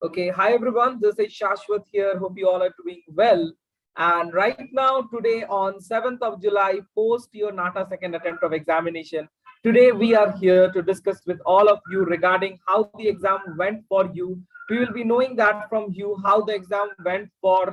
Okay, hi everyone. This is Shashwat here. Hope you all are doing well. And right now, today on 7th of July, post your Nata second attempt of examination. Today, we are here to discuss with all of you regarding how the exam went for you. We will be knowing that from you how the exam went for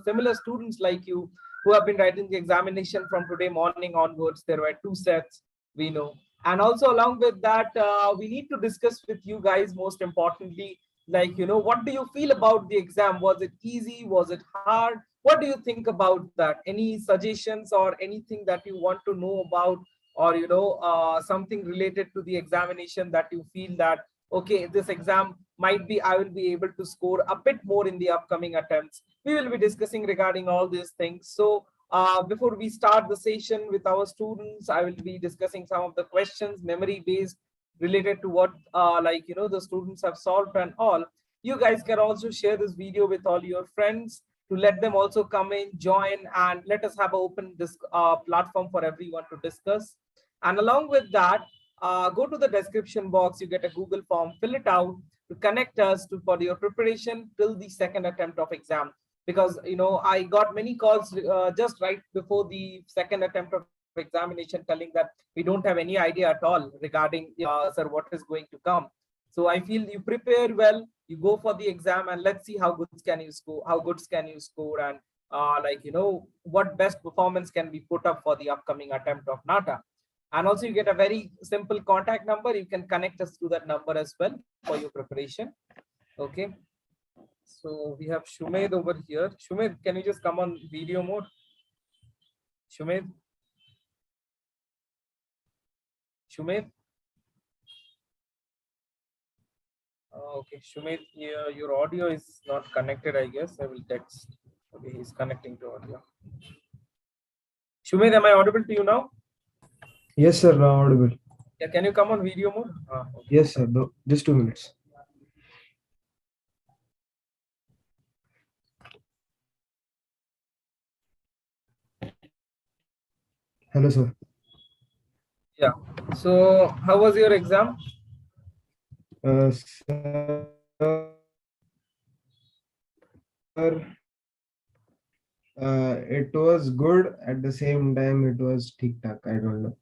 similar students like you who have been writing the examination from today morning onwards. There were two sets, we know. And also along with that, we need to discuss with you guys most importantly what do you feel about the exam? Was it easy? Was it hard? What do you think about that? Any suggestions or anything that you want to know about, or something related to the examination that you feel that okay, this exam might be, I will be able to score a bit more in the upcoming attempts. We will be discussing regarding all these things. So before we start the session with our students, I will be discussing some of the questions, memory based, related to what the students have solved and all. You guys can also share this video with all your friends to let them also come in, join, and let us have an open platform for everyone to discuss. And along with that, go to the description box, you get a Google form, fill it out to connect us to for your preparation till the second attempt of exam. Because I got many calls just right before the second attempt of examination telling that we don't have any idea at all regarding sir, what is going to come. So I feel you prepare well, you go for the exam, and let's see how good can you score, and what best performance can be put up for the upcoming attempt of Nata. And also you get a very simple contact number, you can connect us to that number as well for your preparation. Okay, so we have Shumed over here. Shumed, can you just come on video mode? Shumed? Shumed? Okay, Shumed, your audio is not connected, I guess. I will text. Okay, he's connecting to audio. Shumed, am I audible to you now? Yes, sir, now audible. Yeah, can you come on video mode? Okay. Yes, sir, just 2 minutes. Hello, sir. Yeah. So, how was your exam? Sir, it was good. At the same time, it was tik-tak. I don't know.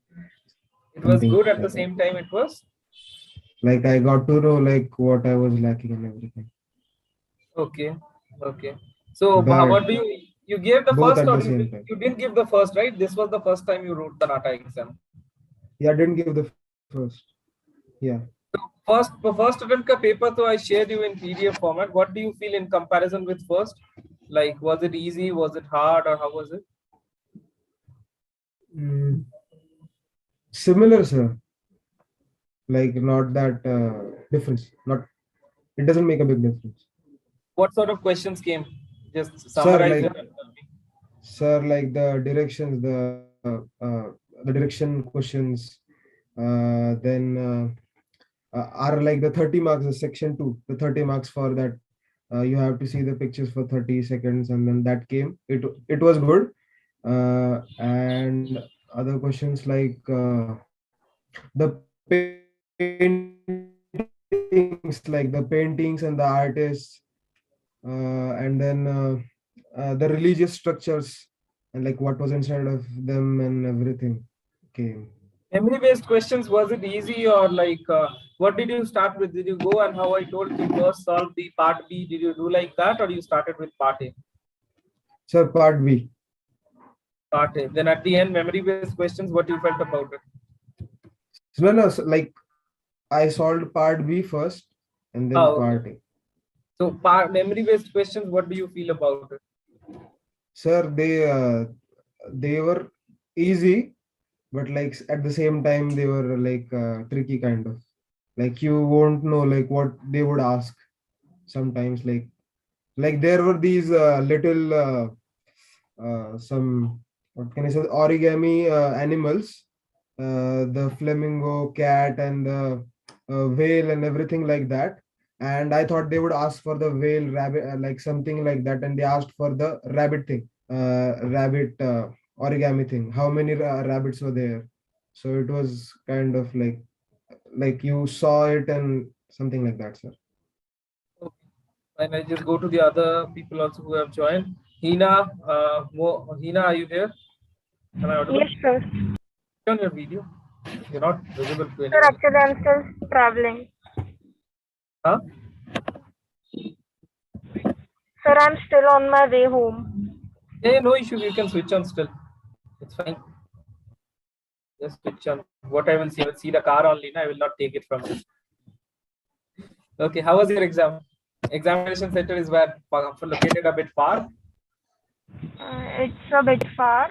It was Something good at the like that. same time it was? Like I got to know like what I was lacking and everything. Okay. Okay. So, But what do you gave the both first, at or the same time. you didn't give the first, right? This was the first time you wrote the Nata exam. Yeah, I didn't give the first. Yeah. First attempt ka paper, so I shared you in PDF format. What do you feel in comparison with first? Like, was it easy? Was it hard, or how was it? Mm, similar, sir. Like not that difference. Not. It doesn't make a big difference. What sort of questions came? Just Sir, summarize it like and tell me. Sir, like the directions, the direction questions, then are like the 30 marks, the section 2, the 30 marks for that. You have to see the pictures for 30 seconds, and then that came. It was good. And other questions like the paintings, like the paintings and the artists, and then the religious structures and like what was inside of them and everything came. Memory based questions, was it easy, or what did you start with? Did you go and how I told you first solve the part B? Did you do like that, or you started with part A? So part B. Part A. Then at the end, memory based questions, what you felt about it? So no, so like I solved part B first and then Okay. part A. So memory based questions, what do you feel about it? Sir, they were easy, but like at the same time they were like tricky kind of. Like you won't know like what they would ask sometimes. Like there were these little some, what can I say, origami animals, the flamingo, cat, and the whale, and everything like that. And I thought they would ask for the whale, rabbit, like something like that, and they asked for the rabbit thing, rabbit origami thing. How many rabbits were there? So it was kind of like you saw it and something like that, sir. Okay. And I just go to the other people also who have joined. Hina, Hina, are you there? Am I audible? Yes, sir. On your video, you're not visible to Sir, anyone. actually, I'm still traveling. Huh? Sir, I'm still on my way home. Yeah, no issue. You can switch on still. It's fine. Just switch on. What I will see the car only. I will not take it from you. Okay. How was your exam? Examination center is where located a bit far. It's a bit far.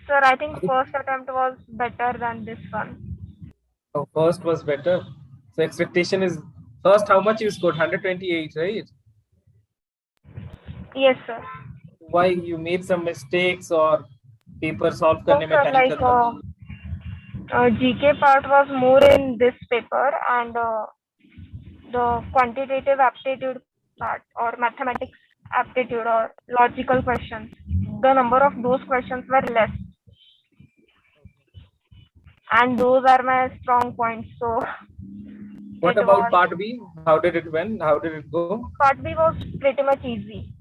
Sir, I think first attempt was better than this one. Oh, first was better. So expectation is first. How much you scored? 128, right? Yes, sir. Why you made some mistakes or paper solve No, करने में sir, time like खत्म हुआ? GK part was more in this paper, and the quantitative aptitude part or mathematics aptitude or logical questions, the number of those questions were less, and those are my strong points. So What it about was part B? How did it went? How did it go? part B was pretty much easy.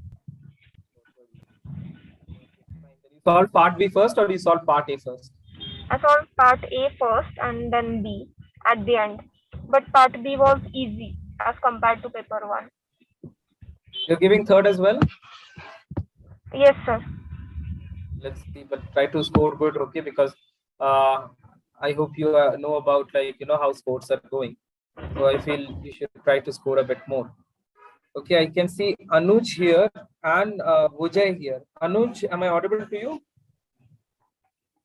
You solved part B first or you solved part A first? I solved part A first and then B at the end, but part B was easy as compared to paper 1. You're giving third as well? Yes, sir. Let's see, but try to score good, okay? Because I hope you know about how sports are going. So I feel you should try to score a bit more. Okay, I can see Anuj here and Vijay here. Anuj, am I audible to you?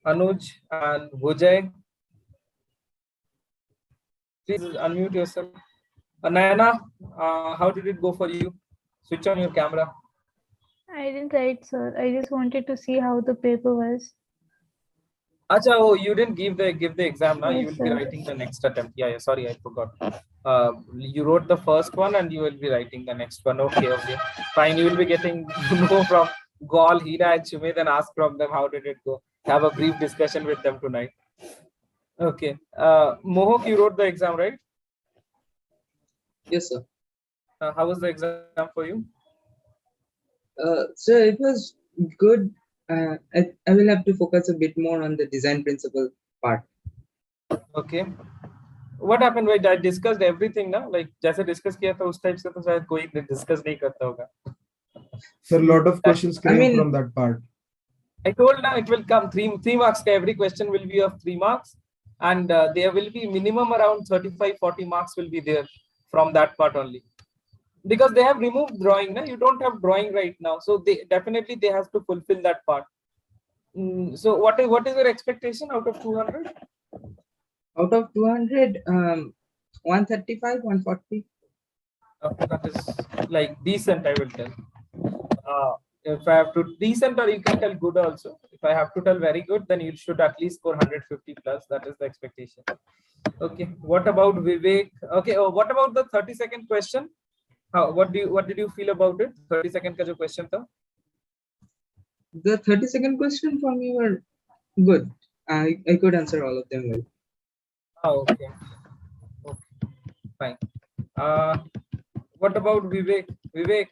Anuj and Vijay. Please unmute yourself. Nayana, how did it go for you? Switch on your camera. I didn't write, sir. I just wanted to see how the paper was. Acha, oh, you didn't give the exam now. Yes, You will be sir. writing the next attempt. Yeah, sorry, I forgot. You wrote the first one and you will be writing the next one. Okay. Fine. You will be getting to know from Gaul, Hira, and Shumed and ask from them how did it go. Have a brief discussion with them tonight. Okay. Mohok, you wrote the exam, right? Yes, sir. How was the exam for you? So it was good. I will have to focus a bit more on the design principle part. Okay. What happened? Wait, I discussed everything now. Like जैसे discuss किया था उस type से तो शायद कोई discuss नहीं करता होगा. So a lot of questions came from that part. I told now it will come three marks. Every question will be of 3 marks, and there will be minimum around 35-40 marks will be there from that part only. Because they have removed drawing, na? You don't have drawing right now, so they have to fulfill that part. So what is your expectation out of 200? Out of 200, 135, 140. That is like decent, I will tell. If I have to decent, or you can tell good also. If I have to tell very good, then you should at least score 150 plus. That is the expectation. Okay. What about Vivek? Okay. Oh, what about the 30-second question? What did you feel about it? 30-second ka jo question tha? The 30-second question for me were good. I could answer all of them well. Okay. Fine. What about Vivek? Vivek,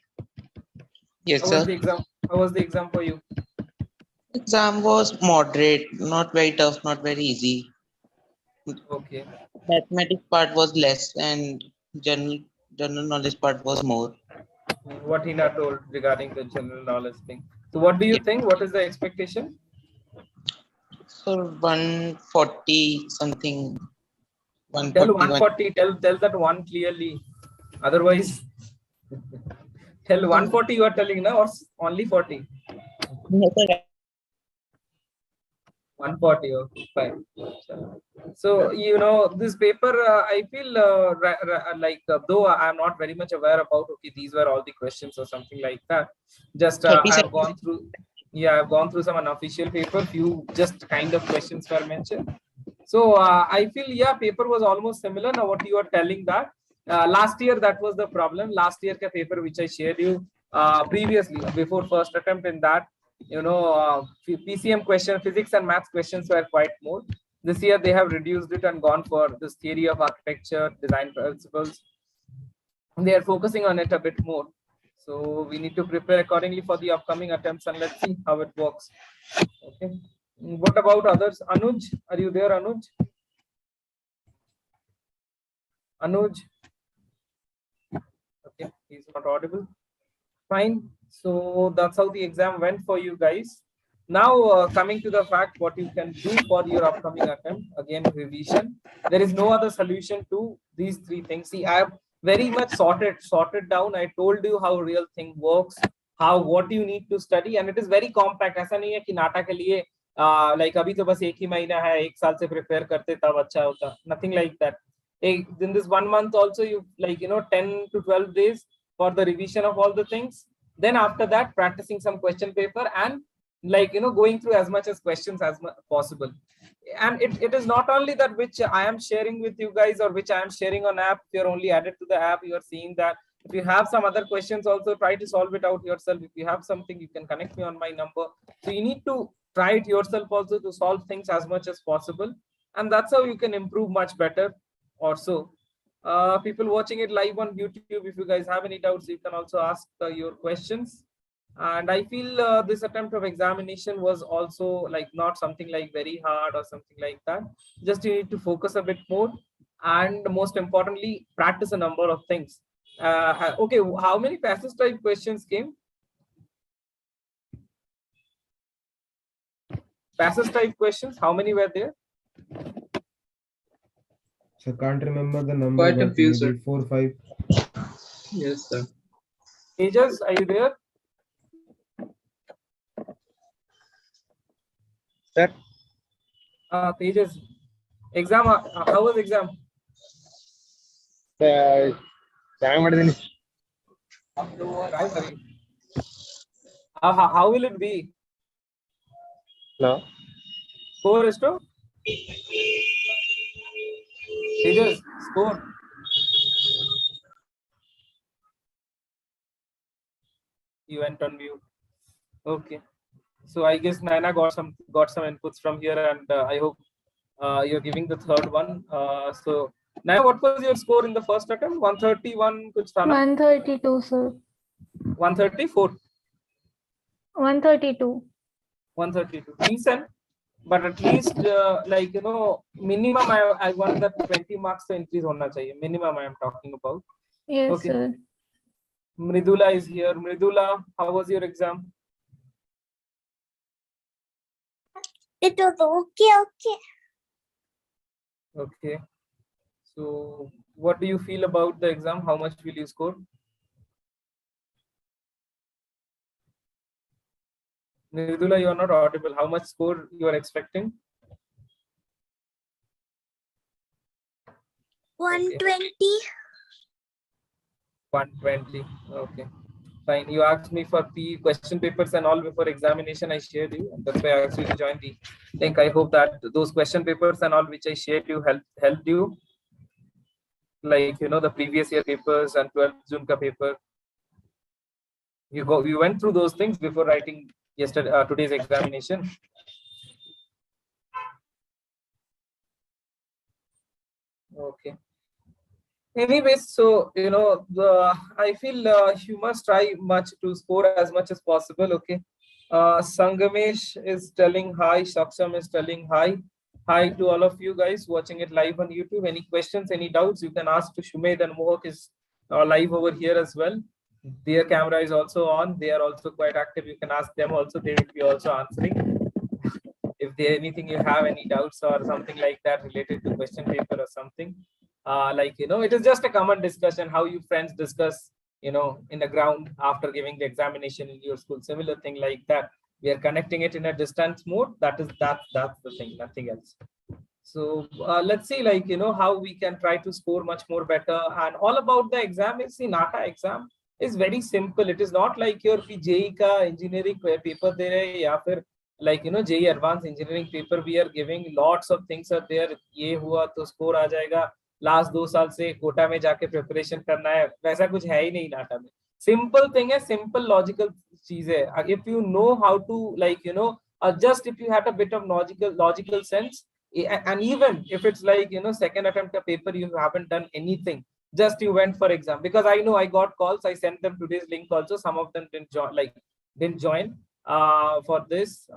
Yes, how sir. was the exam? How was the exam for you? Exam was moderate, not very tough, not very easy. Okay. Mathematics part was less and general knowledge part was more. What Hina told regarding the general knowledge thing. So what do you think? What is the expectation? So 140 something. Tell 140. 140. Tell that one clearly. Otherwise, tell 140 you are telling now, or only 40? No, sir. 140. Okay, fine. So this paper, I feel though I'm not very much aware about these were all the questions or something like that. Just I've gone through. Yeah, I've gone through some unofficial paper. Few just kind of questions were mentioned. So I feel paper was almost similar. Now what you are telling that last year that was the problem. Last year ka paper which I shared you previously before first attempt in that. PCM question, physics and maths questions were quite more. This year they have reduced it and gone for this theory of architecture, design principles, they are focusing on it a bit more. So we need to prepare accordingly for the upcoming attempts, and let's see how it works. Okay. What about others? Anuj, are you there, Anuj? Anuj? Okay, he's not audible. Fine. So that's how the exam went for you guys. Now, coming to the fact, what you can do for your upcoming attempt, again, revision. There is no other solution to these three things. See, I have very much sorted down. I told you how real thing works, what you need to study, and it is very compact. ऐसा नहीं है कि नाटा के लिए like अभी तो बस एक ही महीना है, एक साल से prepare करते तब अच्छा होता. Nothing like that. In this 1 month also, you 10 to 12 days for the revision of all the things. Then after that, practicing some question paper and going through as much as questions as possible. And it is not only that which I am sharing with you guys or which I am sharing on app. If you're only added to the app, you are seeing that. If you have some other questions, also try to solve it out yourself. If you have something, you can connect me on my number. So you need to try it yourself also to solve things as much as possible. And that's how you can improve much better also. People watching it live on YouTube, if you guys have any doubts, you can also ask your questions. And I feel this attempt of examination was also not something very hard or something like that. Just you need to focus a bit more, and most importantly, practice a number of things. Okay, how many passage type questions came? Passage type questions, how many were there? So can't remember the number. Quite a few, sir. 4, 5. Yes, sir. Tejas, are you there? Sir. Tejas, exam. How was exam? How will it be? No. Score is to? Tejas, score. You went on mute. Okay. So I guess Naina got some inputs from here, and I hope you're giving the third one. So Naina, what was your score in the first attempt? 131 kuch tha na? 132, sir. 134. 132. 132. Decent, but at least minimum I want that 20 marks to increase hona chahiye. Minimum I am talking about. Yes, Okay. sir. Mridula is here. Mridula, how was your exam? It was okay. Okay. So what do you feel about the exam? How much will you score? Mridula, you are not audible. How much score you are expecting? 120. 120. Okay. Fine. You asked me for the question papers and all before examination. I shared you, and that's why I asked you to join the link. I hope that those question papers and all which I shared you helped you. The previous year papers and 12th June ka paper. You went through those things before writing today's examination. Okay. Anyways, so I feel you must try much to score as much as possible. Okay. Sangamesh is telling hi. Saksham is telling hi. Hi to all of you guys watching it live on YouTube. Any questions, any doubts, you can ask to Shumed, and Mohak is live over here as well. Their camera is also on. They are also quite active. You can ask them also. They will be also answering. If there anything you have any doubts or something like that related to question paper or something, it is just a common discussion, how you friends discuss, in the ground after giving the examination in your school, similar thing like that. We are connecting it in a distance mode. That's the thing, nothing else. So let's see, how we can try to score much more better. And all about the exam is the Nata exam is very simple. It is not like your JEE ka engineering paper there, ya fir JEE advanced engineering paper we are giving. Lots of things are there. ये हुआ तो score आ जाएगा. Last 2 साल से कोटा में जाके preparation करना है. वैसा कुछ है ही नहीं नाटा में. Simple thing है, simple logical चीज है. If you know how to just if you had a bit of logical sense, and even if it's second attempt a paper, you haven't done anything, Just you went for exam, because I know I got calls. I sent them today's link also. Some of them didn't join for this.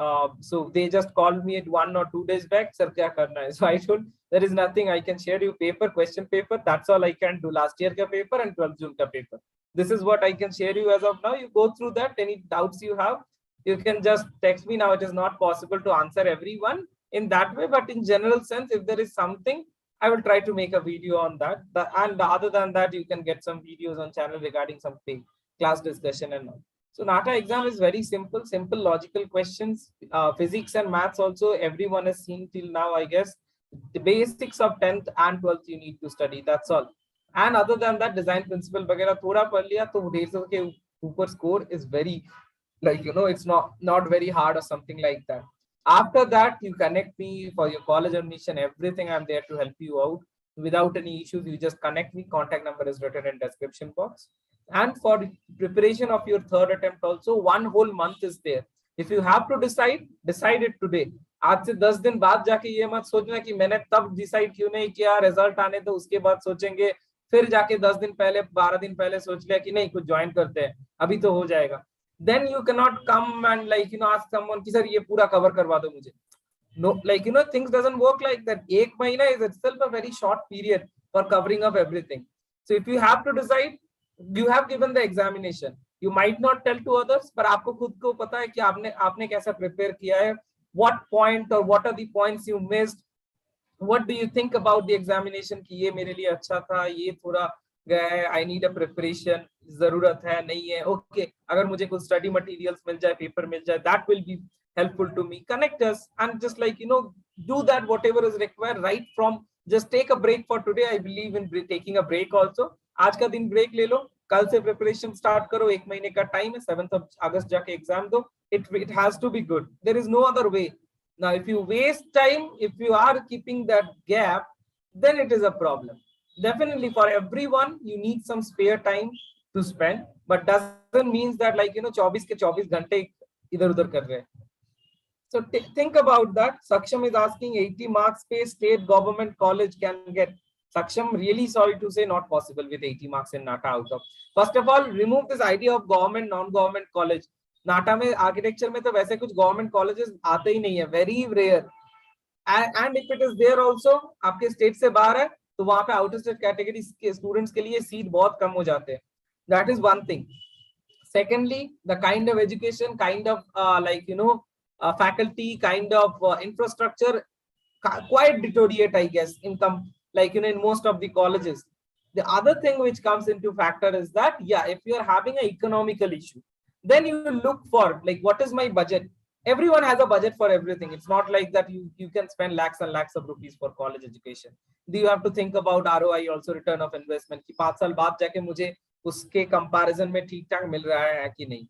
So they just called me at 1 or 2 days back. Sir, kya karna hai? So I told there is nothing. I can share you paper, question paper. That's all I can do. Last year ka paper and 12th June ka paper. This is what I can share you as of now. You go through that. Any doubts you have, you can just text me. Now it is not possible to answer everyone in that way, but in general sense, if there is something, I will try to make a video on that. And other than that, you can get some videos on channel regarding some class discussion and all. So Nata exam is very simple logical questions. Physics and maths also everyone has seen till now, I guess. The basics of 10th and 12th you need to study. That's all. And other than that, design principle वगैरह थोड़ा पढ़ लिया तो 150 के ऊपर score is very, like, it's not very hard or something like that. After that, you connect me for your college admission, everything. I'm there to help you out without any issues. You just connect me. Contact number is written in description box. And for preparation of your third attempt also, 1 whole month is there. If you have to decide it today. आज से 10 दिन बाद जाके ये मत सोचना कि मैंने तब डिसाइड क्यों नहीं किया, रिजल्ट आने तो उसके बाद सोचेंगे, फिर जाके 10 दिन पहले 12 दिन पहले सोच लिया कि नहीं कुछ ज्वाइन करते हैं, अभी तो हो जाएगा. Then you cannot come and ask someone कि सर ये पूरा कवर करवा दो मुझे. No, things doesn't work like that. एक महीना is itself a very short period for covering up everything. So if you have to decide, you have given the examination. You might not tell to others, पर आपको खुद को पता है कि आपने कैसा prepare किया है. What point or what are the points you missed? What do you think about the examination कि ये मेरे लिए अच्छा था, ये थोड़ा गया है, I need a preparation, जरूरत है नहीं है. Okay, अगर मुझे कुछ study materials मिल जाए, paper मिल जाए, that will be helpful to me. Connect us and just do that whatever is required right from. Just take a break for today. I believe in taking a break also. आज का दिन break ले लो, कल से preparation start करो. 1 महीने का time है, 7th of August जाके exam दो. It has to be good. There is no other way. Now, if you waste time, if you are keeping that gap, then it is a problem. Definitely for everyone, you need some spare time to spend, but doesn't mean that 24 के 24 घंटे इधर उधर कर रहे हैं. So think about that. Saksham is asking 80 marks पे state government college can get. Saksham, really sorry to say, not possible with 80 marks in Nata out of. First of all, remove this idea of government, non-government college. नाटा में architecture में तो वैसे कुछ government colleges आते ही नहीं है, very rare. And if it is there also, आपके स्टेट से बाहर है तो वहां पे आउटर स्टेट कैटेगरी के स्टूडेंट्स के लिए सीट बहुत कम हो जाते हैं. That is one thing. Secondly, the kind of education, kind of faculty, kind of infrastructure quite deteriorate, I guess, in most of the colleges. The other thing which comes into factor is that, yeah, if you are having an economical issue, then you look for what is my budget. Everyone has a budget for everything. It's not like that you can spend lakhs and lakhs of rupees for college education. You have to think about ROI also, return of investment, कि 5 साल बाद जाके मुझे उसके comparison में ठीक ठाक मिल रहा है कि नहीं.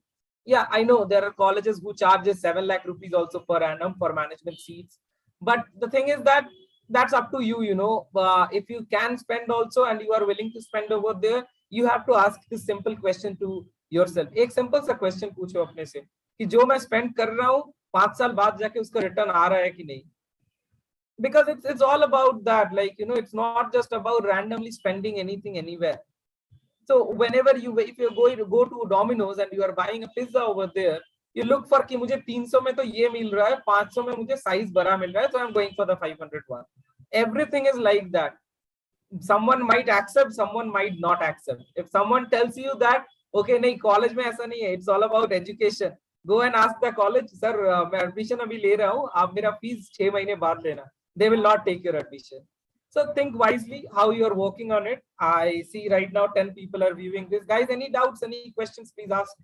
Yeah, I know there are colleges who charge 7 lakh rupees also per annum for management seats, but the thing is that that's up to you. If you can spend also and you are willing to spend over there, you have to ask this simple question to yourself. एक simple सा question पूछो अपने से कि जो मैं spend कर रहा हूँ 5 साल बाद जाके उसका return आ रहा है कि नहीं. Because it's all about that. It's not just about randomly spending anything anywhere. So whenever if you go to Domino's and you are buying a pizza over there, you look for कि मुझे 300 में तो ये मिल रहा है, 500 में मुझे size बड़ा मिल रहा है, so I'm going for the 500 one. Everything is like that. Someone might accept, someone might not accept. If someone tells you that okay नहीं college में ऐसा नहीं है, it's all about education, go and ask the college, sir मैं admission अभी ले रहा हूँ, आप मेरा fees 6 महीने बाद लेना. They will not take your admission. So think wisely how you are working on it. I see right now 10 people are viewing this. Guys, any doubts, any questions, please ask.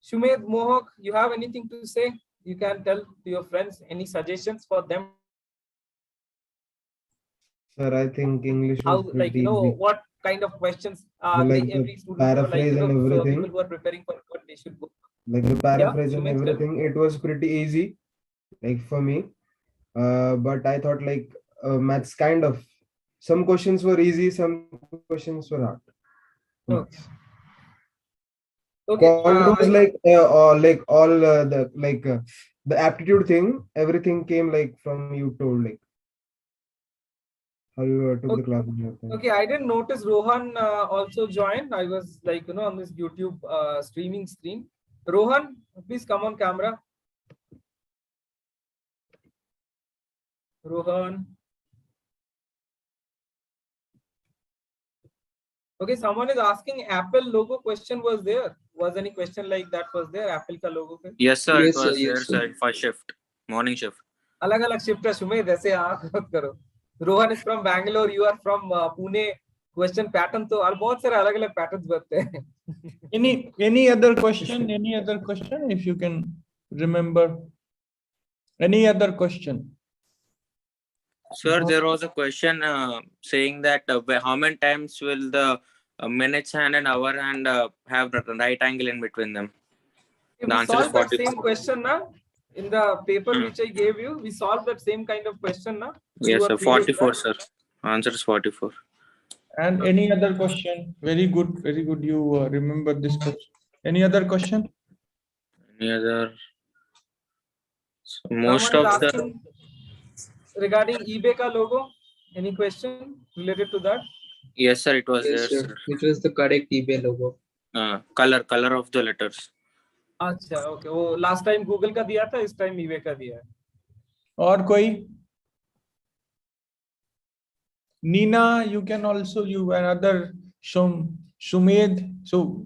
Shumed, Mohak, you have anything to say? You can tell to your friends. Any suggestions for them? Sir, I think English was pretty easy. What kind of questions every student, paraphrase and everything. People who are preparing for what they should go. The paraphrase and everything, it was pretty easy, for me. But I thought maths kind of, some questions were easy, some questions were hard. Okay. The aptitude thing, everything came from you told how you took the Okay. class in your time. Okay, I didn't notice Rohan also joined. I was like, on this YouTube streaming screen. Rohan, please come on camera. Rohan. Okay, someone is asking Apple logo question was there. Was any question like that was there? Apple ka logo pe? Yes, sir. Yes, It sir. was there, Yes, sir. sir. First shift, morning shift. अलग अलग shift है सुमेध ऐसे आंख मत करो. Rohan is from Bangalore, you are from Pune. Question pattern तो बहुत सारे अलग अलग पैटर्न्स बनते हैं. Any other question? Any other question? If you can remember. Any other question? Sir, there was a question saying that how many times will the minutes hand and hour hand have the right angle in between them? The We answer is solved that 44. same question na in the paper which I gave you. We solved that same kind of question na. Yes, sir. 44, sir. Answer is 44. And any other question? Very good. Very good. You remember this question. Any other question? Any other? So most Someone of is the asking regarding eBay ka logo. Any question related to that? yes, sir. It was Yes, there, sir. sir. Which was the correct eBay logo? Color of the letters. अच्छा okay, वो last time Google का दिया था, इस time eBay का दिया है. और कोई? Nina, you can also, you and other Shumed. So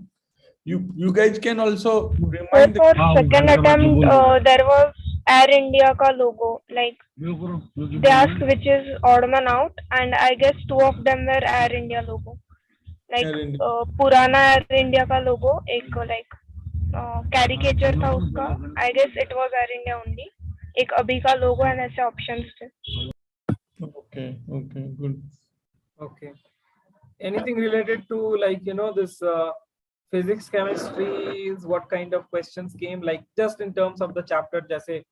you guys can also remind. For second attempt, there was Air India ka logo. Like they asked which is odd man out, and I guess two of them were Air India logo. Like Air India. पुराना Air India का logo एक like caricature था उसका. I guess it was Air India only. एक अभी का logo and ऐसे options थे. Okay, okay, good. Okay. Anything related to like this physics, chemistry, is what kind of questions came, like just in terms of the chapter? Jaise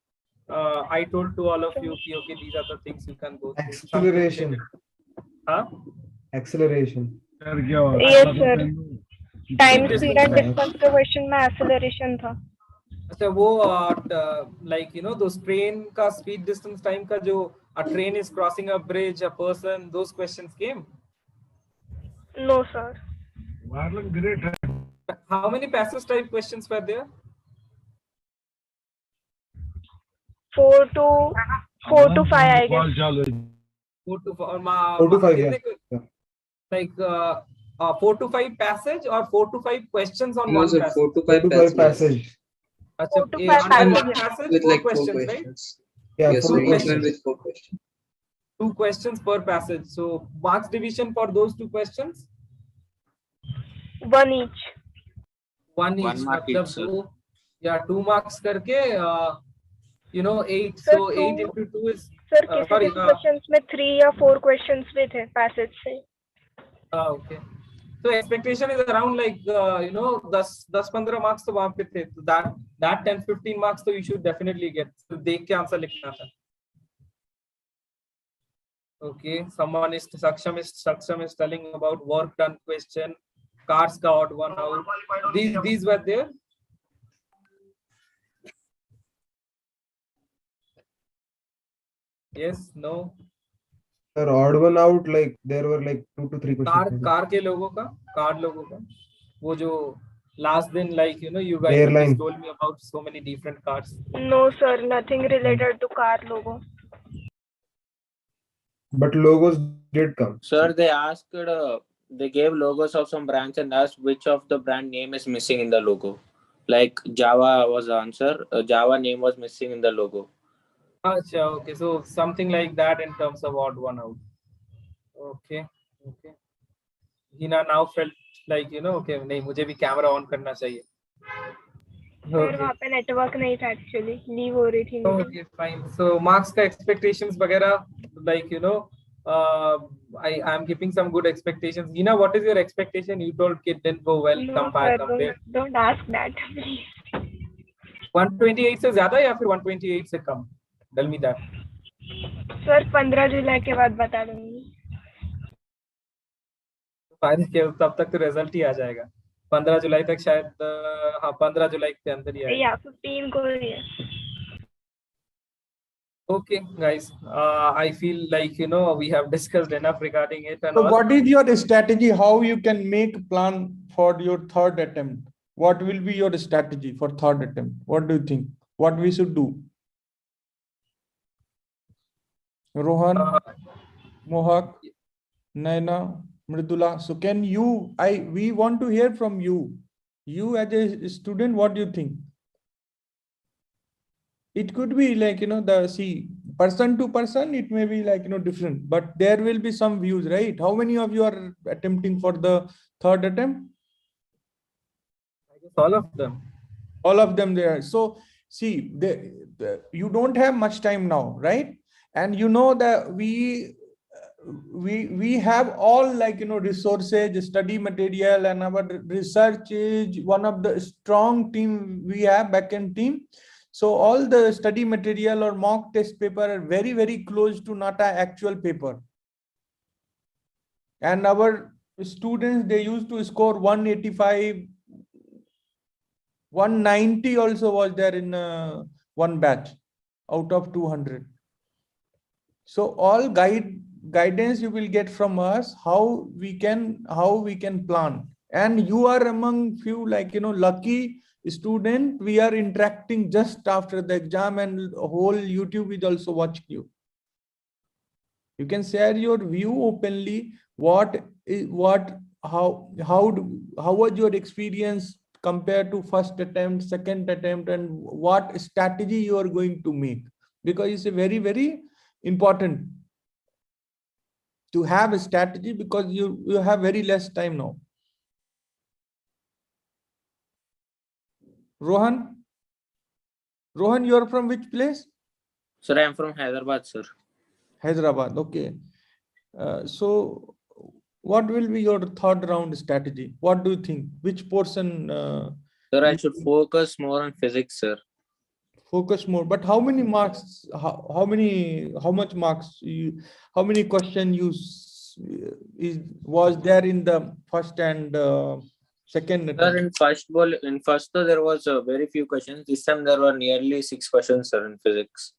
I told to all of you, okay, these are the things you can go through. Acceleration. Huh? Acceleration. Yes, sir. Time, speed and distance के question में acceleration था. अच्छा वो like those train का speed, distance, time का जो a train is crossing a bridge, a person, those questions came? No, sir. How many passage type questions were there? 4 to 5, I guess. 4 to 5. 4 to 5, yeah. Like 4 to 5 passage or 4 to 5 questions on No, one sir. passage? 4 to 5 passage. Achha, 4 to 5 under one passages. passage, With 4 like 4 questions, right? questions. Yeah, Yes, sir. 4 Each one questions. with 4 questions. 2 questions per passage. So marks division for those 2 questions? 1 each. 1 each. 1 mark each, sir. 2 marks करके 8. Sir, So 8 two- into 2 is Sir, sorry. किसी questions में 3 या 4 questions भी थे passage से. Okay. So expectation is around like 10-15 marks तो वहाँ पे थे. So that 10-15 marks तो you should definitely get. So देख के आंसर लिखना था. Okay. Saksham is telling about work done question. Cars का odd one out. These were there. Yes. No. Sir, odd one out, like there were like 2 to 3 questions. Car के लोगों का, car लोगों का, वो जो last दिन like you guys Airline. just told me about so many different cars. No, sir, nothing related to car logo. But logos did come. Sir, they asked, they gave logos of some brands and asked which of the brand name is missing in the logo. Like Java was the answer. Java name was missing in the logo. Achha, okay, so something like that in terms of odd one out. Okay. Hina now felt like okay, नहीं मुझे भी camera on करना चाहिए. Sir वहाँ पे network नहीं था actually, leave हो रही थी. Okay, fine. So marks का expectations वगैरह, like I am keeping some good expectations. Hina, what is your expectation? You told kid didn't go well. No, sir, don't ask that, please. 128 से ज्यादा या फिर 128 से कम? Tell me that. सर 15 जुलाई के बाद बता दूंगी. तब तक तो रिजल्ट ही आ जाएगा. 15 जुलाई तक शायद, हाँ 15 जुलाई के अंदर ही आएगा. या 15 को ही है. Okay, guys. I feel like we have discussed enough regarding it and So all. what is your strategy? How you can make plan for your third attempt? What will be your strategy for third attempt? What do you think? What we should do? Rohan, Uh, Mohak, Naina, Mridula. So can you, we want to hear from you. You as a student, what do you think? It could be like, person to person, it may be like, different, but there will be some views, right? How many of you are attempting for the third attempt? I guess all of them. All of them there. So see, you don't have much time now, right? And you know that we have all like resources, study material, and our research is one of the strong team we have, backend team. So all the study material or mock test paper are very, very close to Nata actual paper. And our students, they used to score 185, 190 also was there in one batch out of 200. So all guidance you will get from us, how we can plan. And you are among few lucky student. We are interacting just after the exam, and whole YouTube is also watching you. You can share your view openly. How was your experience compared to first attempt, second attempt, and what strategy you are going to make? Because it's a very, very important to have a strategy, because you have very less time now. Rohan, you are from which place? Sir, I am from Hyderabad, sir. Hyderabad. Okay. So what will be your third round strategy? What do you think? Which portion? Sir, I should focus more on physics, sir. Focus more. But how many marks? How much marks how many question was there in the first and second attempt? Sir, in first there was very few questions. This time there were nearly 6 questions, sir, in physics.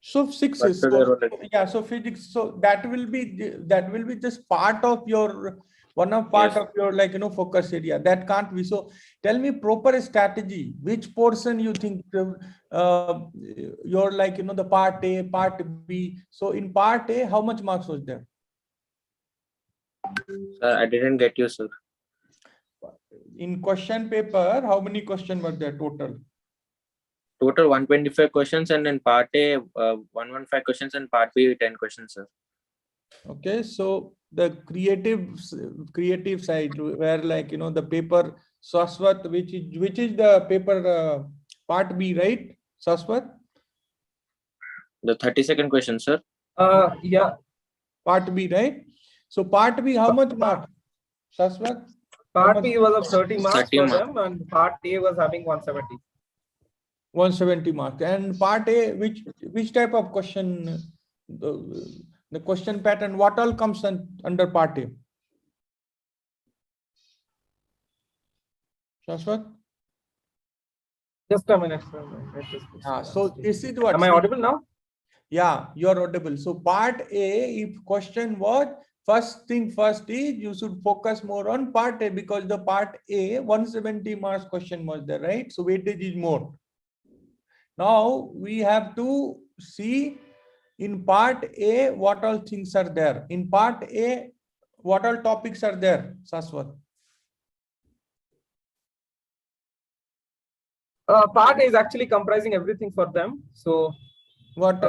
So 6 But is so, yeah. So physics. So that will be just part of your part of your focus area. That can't be. So tell me proper strategy. Which portion you think you're the part A, part B. So in part A, how much marks was there? Sir, I didn't get you, sir. In question paper, how many questions were there total? Total 125 questions, and in part A, 115 questions, and part B, 10 questions, sir. Okay, so the creative side, where the paper Saswat, which is the paper part B, right? Saswat? The 32nd question, sir. Yeah. Part B, right? So part B, how much marks? Saswat? Part B was of 30 marks 30 for marks. them, and part A was having 170. 170 marks. And part A, which type of question? The question pattern, what all comes under part A? Shashwat? Just a minute. So this is what. Am I audible now? Yeah, you are audible. So part A, if question was, first thing first is you should focus more on part A, because the part A 170 marks question was there, right? So weightage is more. Now we have to see in part A what all things are there. In part A, what all topics are there, Saswat? Part A is actually comprising everything for them. So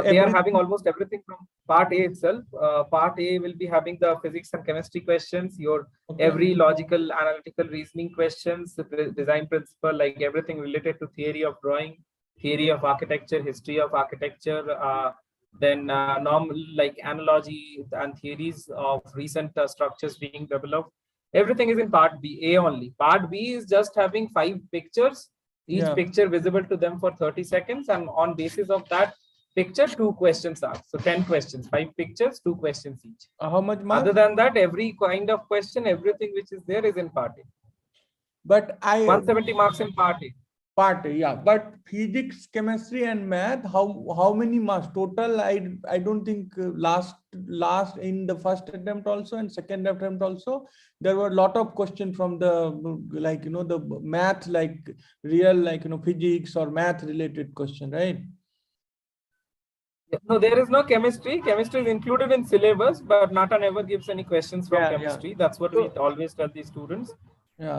they are having almost everything from part A itself. Part A will be having the physics and chemistry questions, your every logical, analytical reasoning questions, the design principle, like everything related to theory of drawing, theory of architecture, history of architecture, then normal like analogy and theories of recent structures being developed. Everything is in part B, A only. Part B is just having 5 pictures, each picture visible to them for 30 seconds, and on basis of that picture, 2 questions are. So 10 questions, 5 pictures, 2 questions each. How much marks? Other than that, every kind of question, everything which is there is in part A. But 170 marks in part A. Part A, yeah. But physics, chemistry, and math, how many marks total? I don't think last in the first attempt also and second attempt also there were a lot of questions from the the math, like real physics or math related question, right? No, there is no chemistry. Chemistry is included in syllabus, but Nata never gives any questions from chemistry. That's what we always tell the students.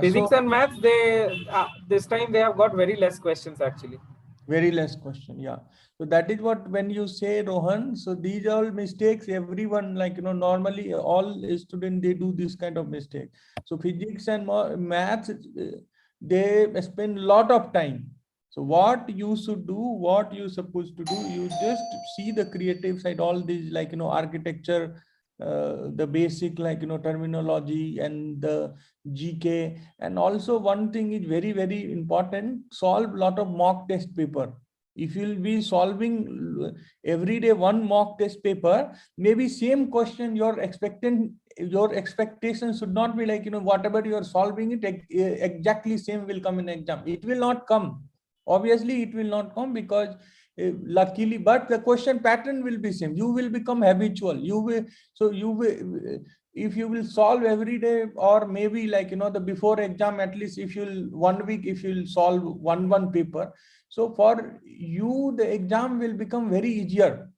Physics and maths, they this time they have got very less questions actually. Very less question, yeah. So that is what, when you say, Rohan, so these are all mistakes everyone, normally all students, they do this kind of mistake. So physics and maths, they spend a lot of time. So what you should do, what you supposed to do, you just see the creative side, all these architecture, the basic terminology and the GK. And also one thing is very, very important, solve a lot of mock test paper. If you'll be solving every day one mock test paper, maybe same question your expectation should not be whatever you are solving it exactly same will come in exam. It will not come. Obviously it will not come, because luckily, but the question pattern will be same. You will become habitual. If you will solve every day, or maybe the before exam, at least if you'll 1 week, if you'll solve one paper, so for you the exam will become very easier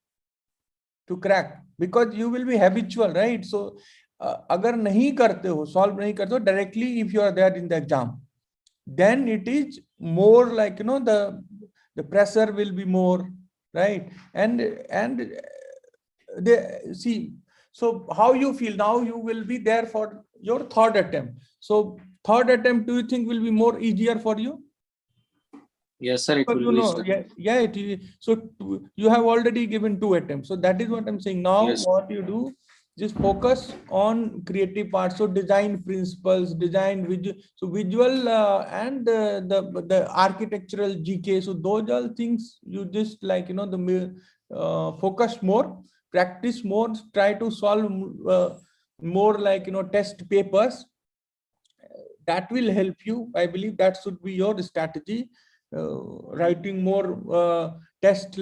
to crack, because you will be habitual, right? So agar nahi karte ho, solve nahi karte ho directly, if you are there in the exam, then it is more the pressure will be more, right? And they see. So how you feel now? You will be there for your third attempt. So third attempt, do you think will be more easier for you? Yes, sir. It But will be. yeah. So you have already given 2 attempts. So that is what I'm saying. Now, yes, what you do, just focus on creative part. So design principles, design visual, so visual and the architectural GK. So those are things you just focus more, practice more, try to solve more test papers. That will help you. I believe that should be your strategy. Writing more test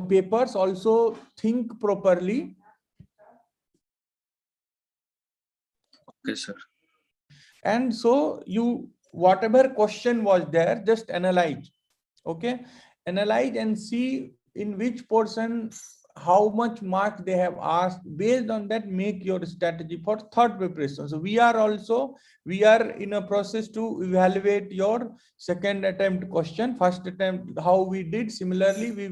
papers. Also think properly. Okay, sir. And so you, whatever question was there, just analyze. Okay, analyze and see in which portion how much mark they have asked. Based on that, make your strategy for third preparation. So we are in a process to evaluate your second attempt question. First attempt, how we did, similarly we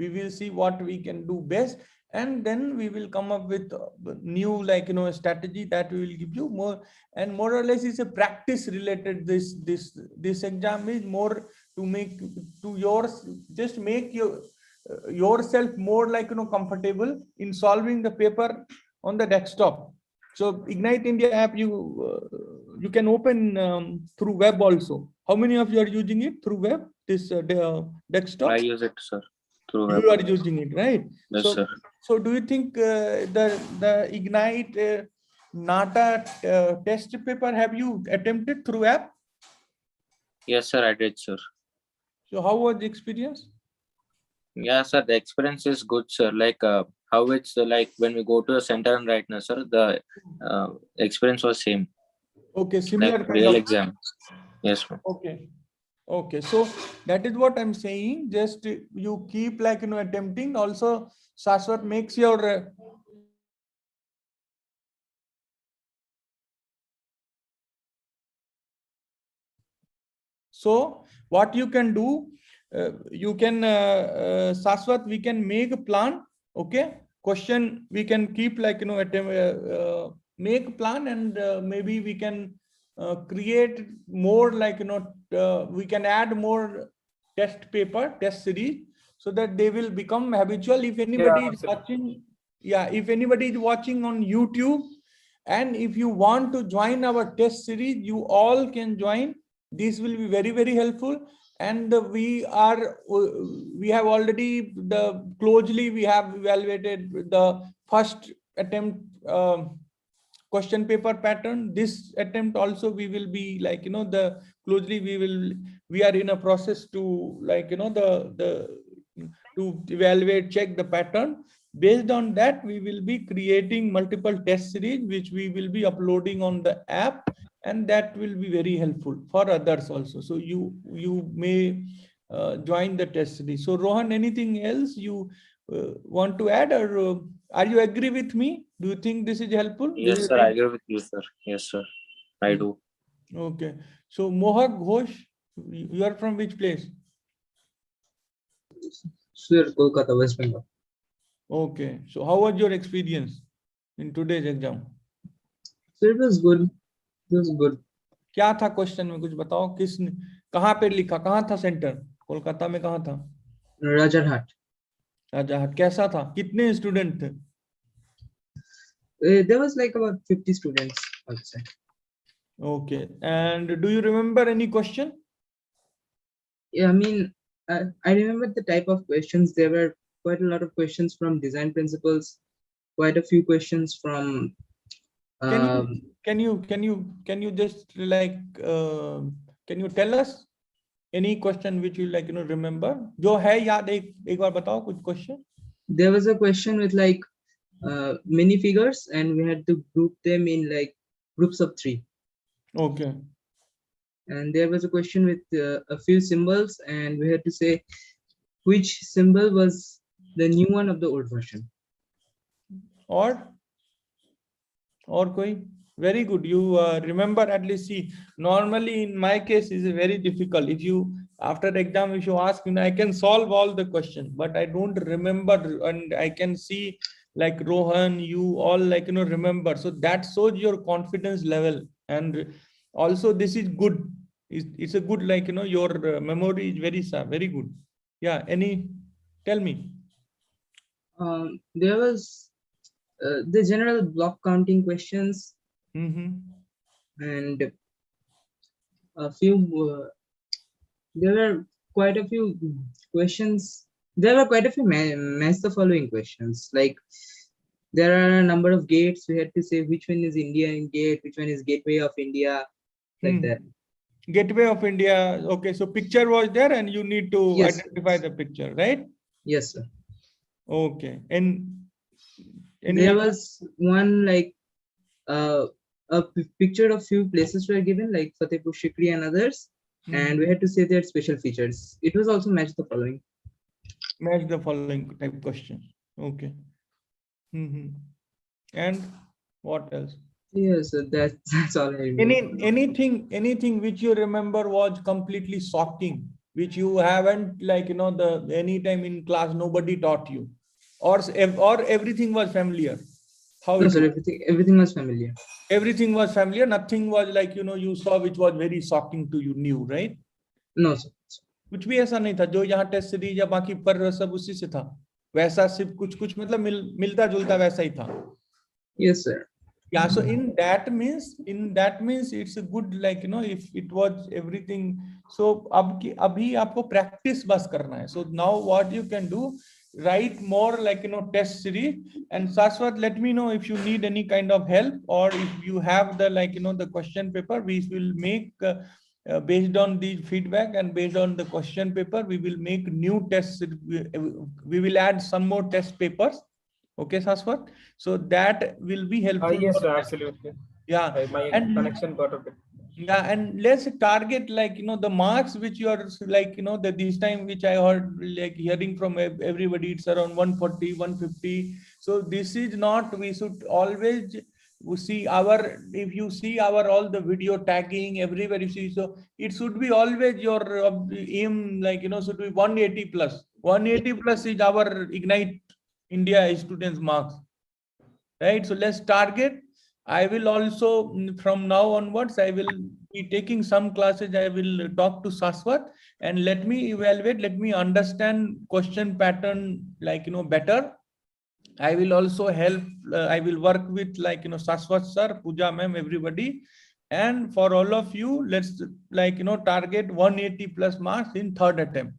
will see what we can do best, and then we will come up with new strategy that we will give you more. And more or less is a practice related. This exam is more to make to yours, just make yourself more comfortable in solving the paper on the desktop. So Ignite India app, you can open through web also. How many of you are using it through web, this desktop? I use it, sir. Through You web. are using it, right? Yes, so, sir. So do you think the Ignite Nata test paper, have you attempted through app? Yes, sir, I did, sir. So how was the experience? Yeah, sir, the experience is good, sir. How it's when we go to the center and right now, sir, the experience was same. Okay, similar kind real of exam. Yes, ma'am. Okay, so that is what I'm saying. Just you keep attempting. Also, Shashwat makes your so what you can do, you can Shashwat, we can make a plan. Okay, question we can keep make a plan, and maybe we can create more we can add more test paper, test series, so that they will become habitual. If anybody is watching, if anybody is watching on YouTube, and if you want to join our test series, you all can join. This will be very, very helpful. And we have already closely we have evaluated the first attempt question paper pattern. This attempt also we will be the closely we are in a process to to evaluate, check the pattern. Based on that, we will be creating multiple test series which we will be uploading on the app, and that will be very helpful for others also. So you may join the test series. So Rohan, anything else you want to add, or are you agree with me? Do you think this is helpful? Yes, sir. I agree with you, sir. Yes, sir. I do. Okay. So Mohak Ghosh, you are from which place? Sir, Kolkata, West Bengal. Okay. So how was your experience in today's exam? So it was good. It was good. क्या था question में, कुछ बताओ. किसने कहाँ पे लिखा, कहाँ था सेंटर? कोलकाता में कहाँ था? Rajarhat. राजाहाट. कैसा था? कितने स्टूडेंट थे? There was like about 50 students outside. Okay. And do you remember any question? Yeah, I mean, I remember the type of questions. There were quite a lot of questions from design principles, quite a few questions from. Can you just like can you tell us any question which you like remember? जो है याद, एक बार बताओ कुछ question. There was a question with like many figures, and we had to group them in like groups of 3. Okay. And there was a question with a few symbols, and we had to say which symbol was the new one of the old version. Or koi? Very good. You remember at least. See, normally in my case is very difficult. If you after the exam, if you ask, I can solve all the questions, but I don't remember. And I can see like Rohan, you all like remember. So that shows your confidence level. And also this is good. It's a good like your memory is very good. Yeah. Tell me. There was the general block counting questions. And a few there were quite a few questions. There were quite a few match the following questions. Like there are a number of gates. We had to say which one is Indian gate, which one is Gateway of India, like that. Gateway of India. Okay, so picture was there, and you need to identify the picture, right? Yes, sir. Okay, and there was one like a picture of few places were given, like Fatehpur Sikri and others, and we had to say their special features. It was also match the following. Match the following type question. Okay. And what else? Yes, so that's all I remember. Anything which you remember was completely shocking, which you haven't like anytime in class nobody taught you, or everything was familiar. How? No, sir, everything was familiar. Everything was familiar. Nothing was like you saw which was very shocking to you, new, right? No, sir. कुछ भी ऐसा नहीं था जो यहाँ test series या बाकी पढ़ रहे सब उसी से था, वैसा सिर्फ कुछ मतलब मिलता जुलता वैसा ही था. Yes, sir. Yeah, so in that means it's a good like if it was everything. So abhi aapko practice bas karna hai. So now what you can do, write more like test series. And Saswat, let me know if you need any kind of help, or if you have the like the question paper. We will make based on the feedback and based on the question paper, we will make new tests. We will add some more test papers. Okay, Saswat. So that will be helpful. Yes, sir, absolutely. Yeah. My connection got a bit. Yeah, and let's target like the marks which you are like this time which I heard like hearing from everybody, it's around 140, 150. So this is not, we should always see our, if you see our all the video tagging everywhere you see, so it should be always your aim like should be 180 plus. 180 plus is our Ignite India students marks, right? So let's target. I will also from now onwards I will be taking some classes. I will talk to Saswat and let me evaluate, let me understand question pattern like better. I will also help, I will work with like Saswat sir, Pooja ma'am, everybody, and for all of you let's like target 180 plus marks in third attempt.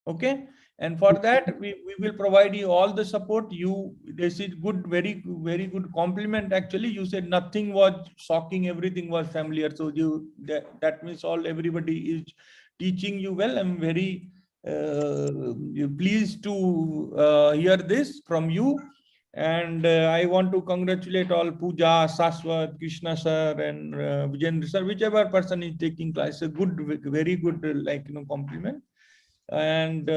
Okay, And for that, we will provide you all the support. This is good, very good compliment. Actually, you said nothing was shocking, everything was familiar. So that means everybody is teaching you well. I'm very pleased to hear this from you. And I want to congratulate all Pooja, Saswat, Krishna sir, and Vijendra sir, whichever person is taking class. A good, very good, compliment. And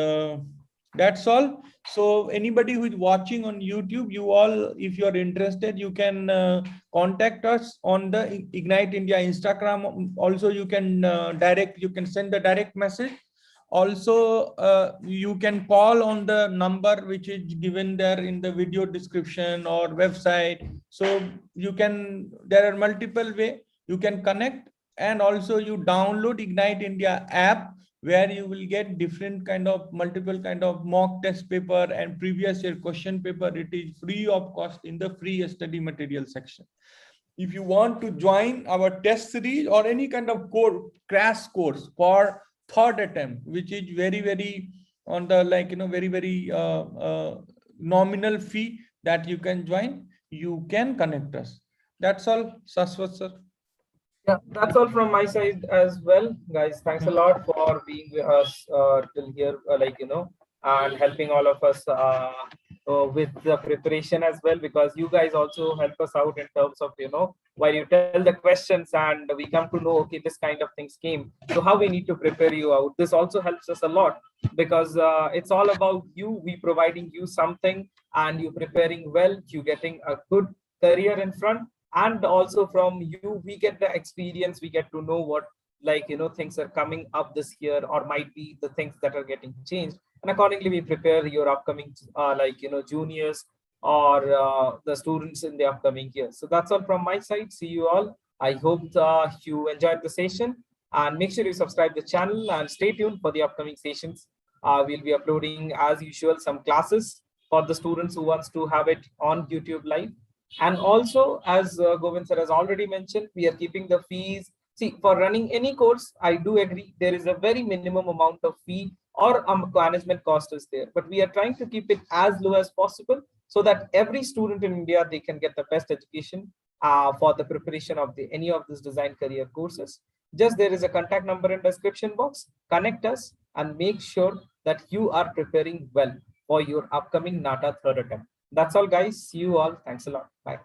that's all. So anybody who is watching on YouTube, you all, if you're interested, you can contact us on the Ignite India Instagram. Also, you can send the direct message. Also, you can call on the number which is given there in the video description or website. So there are multiple ways you can connect, and also you download Ignite India app, where you will get multiple kind of mock test paper and previous year question paper. It is free of cost in the free study material section. If you want to join our test series or any kind of crash course for third attempt, which is very on the very nominal fee that you can join, you can connect us. That's all, Saswat sir. Yeah, that's all from my side as well, guys. Thanks a lot for being with us till here, and helping all of us with the preparation as well, because you guys also help us out in terms of, while you tell the questions and we come to know, okay, this kind of things came. So how we need to prepare you out. This also helps us a lot, because it's all about you, we providing you something and you preparing well, you getting a good career in front. And also from you, we get the experience, we get to know what things are coming up this year, or might be the things that are getting changed, and accordingly we prepare your upcoming juniors or the students in the upcoming year. So that's all from my side. See you all. I hope you enjoyed the session, and make sure you subscribe the channel and stay tuned for the upcoming sessions. We'll be uploading as usual some classes for the students who wants to have it on YouTube live. And also, as Govind sir has already mentioned, we are keeping the fees. See, for running any course, I do agree there is a very minimum amount of fee or management cost is there, but we are trying to keep it as low as possible, so that every student in India, they can get the best education for the preparation of any of these design career courses. Just there is a contact number in description box. Connect us and make sure that you are preparing well for your upcoming NATA third attempt. That's all, guys. See you all. Thanks a lot. Bye.